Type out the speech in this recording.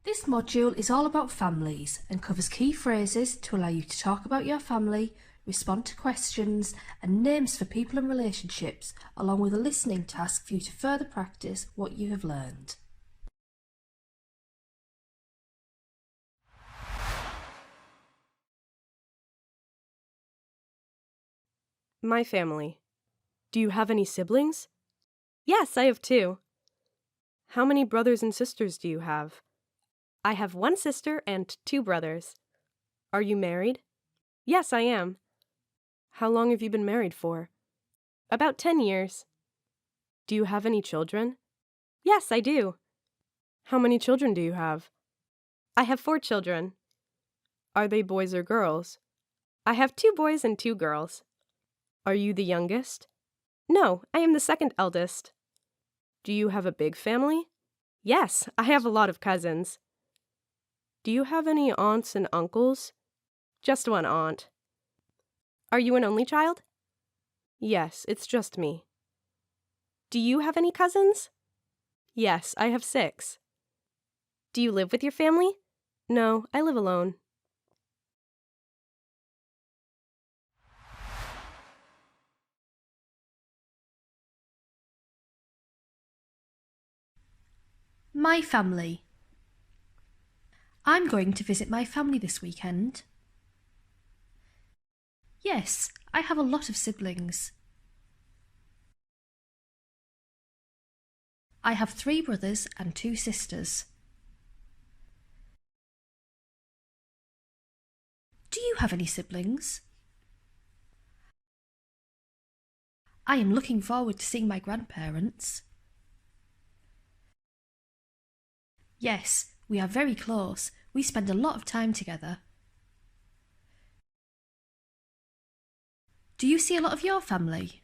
This module is all about families and covers key phrases to allow you to talk about your family, respond to questions, and names for people and relationships, along with a listening task for you to further practice what you have learned. My family. Do you have any siblings? Yes, I have 2. How many brothers and sisters do you have? I have 1 sister and 2 brothers. Are you married? Yes, I am. How long have you been married for? About 10 years. Do you have any children? Yes, I do. How many children do you have? I have 4 children. Are they boys or girls? I have 2 boys and 2 girls. Are you the youngest? No, I am the second eldest. Do you have a big family? Yes, I have a lot of cousins. Do you have any aunts and uncles? Just 1 aunt. Are you an only child? Yes, it's just me. Do you have any cousins? Yes, I have 6. Do you live with your family? No, I live alone. My family. I'm going to visit my family this weekend. Yes, I have a lot of siblings. I have 3 brothers and 2 sisters. Do you have any siblings? I am looking forward to seeing my grandparents. Yes, we are very close. We spend a lot of time together. Do you see a lot of your family?